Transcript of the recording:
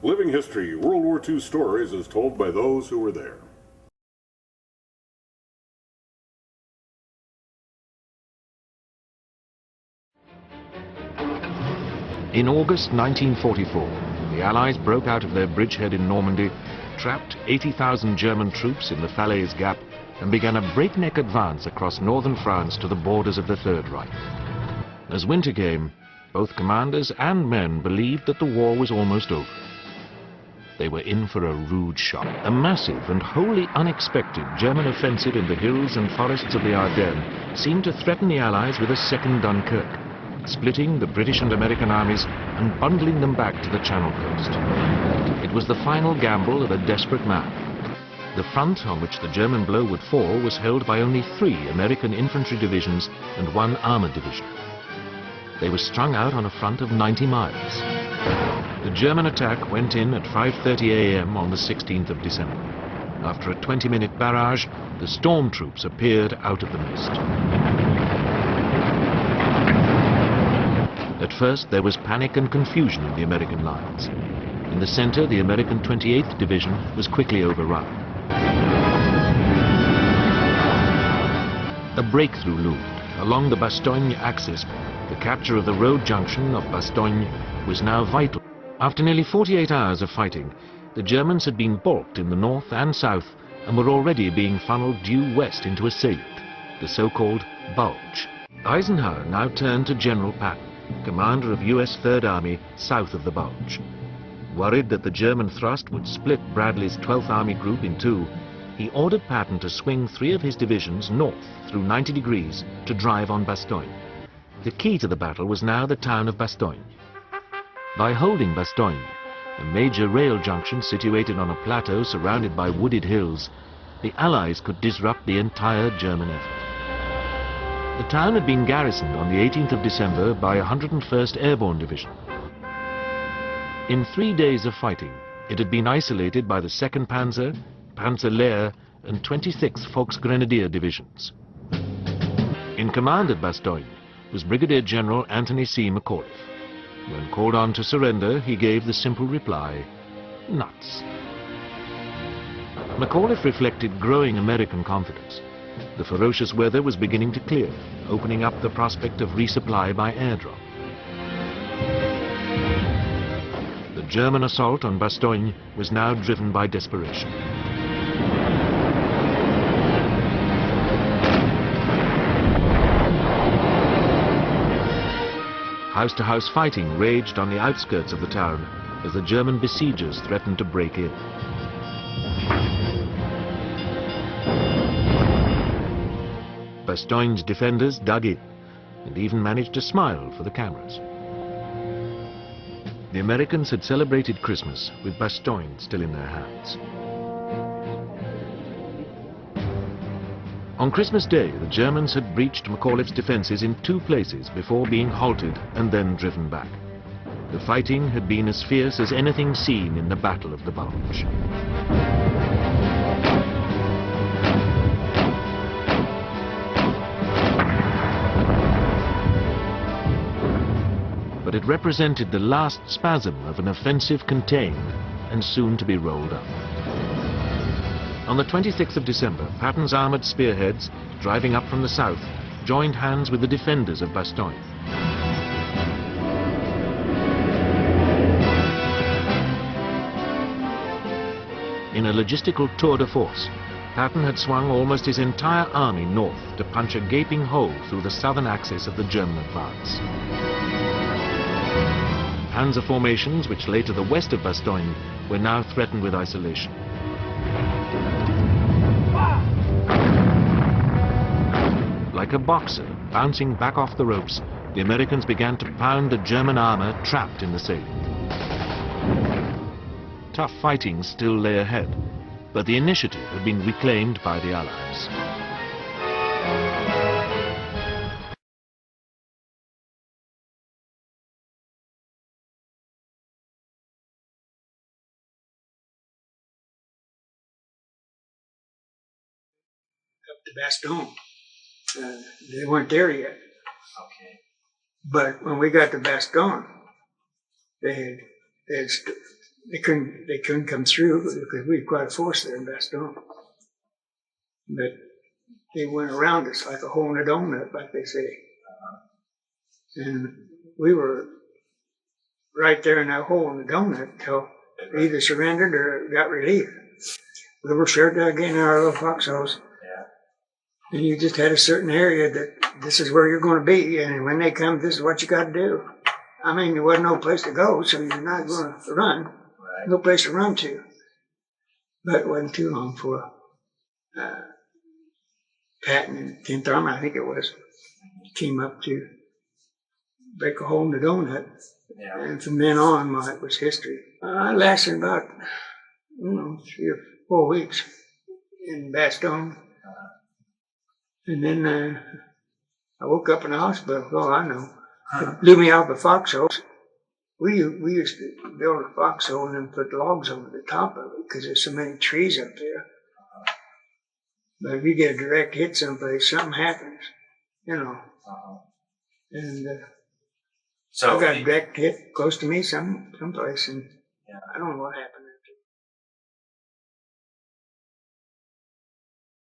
Living History, World War II stories as told by those who were there. In August 1944, the Allies broke out of their bridgehead in Normandy, trapped 80,000 German troops in the Falaise Gap, and began a breakneck advance across northern France to the borders of the Third Reich. As winter came, both commanders and men believed that the war was almost over. They were in for a rude shock. A massive and wholly unexpected German offensive in the hills and forests of the Ardennes seemed to threaten the Allies with a second Dunkirk, splitting the British and American armies and bundling them back to the Channel coast. It was the final gamble of a desperate man. The front on which the German blow would fall was held by only 3 American infantry divisions and 1 armored division. They were strung out on a front of 90 miles. The German attack went in at 5:30 a.m. on the 16th of December. After a 20-minute barrage, the storm troops appeared out of the mist. At first, there was panic and confusion in the American lines. In the center, the American 28th Division was quickly overrun. A breakthrough loomed. Along the Bastogne axis, the capture of the road junction of Bastogne was now vital. After nearly 48 hours of fighting, the Germans had been balked in the north and south and were already being funneled due west into a salient, the so-called Bulge. Eisenhower now turned to General Patton, commander of U.S. Third Army south of the Bulge. Worried that the German thrust would split Bradley's 12th Army Group in two, he ordered Patton to swing 3 of his divisions north through 90 degrees to drive on Bastogne. The key to the battle was now the town of Bastogne. By holding Bastogne, a major rail junction situated on a plateau surrounded by wooded hills, the Allies could disrupt the entire German effort. The town had been garrisoned on the 18th of December by 101st Airborne Division. In 3 days of fighting, it had been isolated by the 2nd Panzer, Panzer Lehr, and 26th Volksgrenadier Divisions. In command at Bastogne was Brigadier General Anthony C. McAuliffe. When called on to surrender, he gave the simple reply, "Nuts." McAuliffe reflected growing American confidence. The ferocious weather was beginning to clear, opening up the prospect of resupply by airdrop. The German assault on Bastogne was now driven by desperation. House-to-house fighting raged on the outskirts of the town as the German besiegers threatened to break in. Bastogne's defenders dug in and even managed to smile for the cameras. The Americans had celebrated Christmas with Bastogne still in their hands. On Christmas Day, the Germans had breached McAuliffe's defenses in 2 places before being halted and then driven back. The fighting had been as fierce as anything seen in the Battle of the Bulge. But it represented the last spasm of an offensive contained and soon to be rolled up. On the 26th of December, Patton's armoured spearheads, driving up from the south, joined hands with the defenders of Bastogne. In a logistical tour de force, Patton had swung almost his entire army north to punch a gaping hole through the southern axis of the German advance. Panzer formations, which lay to the west of Bastogne, were now threatened with isolation. Like a boxer bouncing back off the ropes, the Americans began to pound the German armor trapped in the salient. Tough fighting still lay ahead, but the initiative had been reclaimed by the Allies. Up to Bastogne. They weren't there yet. Okay. But when we got to Bastogne, they had they couldn't come through because we had quite a force there in Bastogne. But they went around us like a hole in a donut, like they say. And we were right there in that hole in the donut until they either surrendered or got relief. We were sure dug in our little foxholes. And you just had a certain area that this is where you're going to be. And when they come, this is what you got to do. I mean, there wasn't no place to go, so you're not going to run. Right. No place to run to. But it wasn't too long for Patton and 10th Army, I think it was, came up to break a hole in the donut. Yeah. And from then on, it was history. I lasted about, 3 or 4 weeks in Bastogne. And then I woke up in the hospital. Oh, I know. It blew me out of the foxholes. We used to build a foxhole and then put logs over the top of it because there's so many trees up there. But if you get a direct hit someplace, something happens, And so I got a direct hit close to me someplace, and I don't know what happened.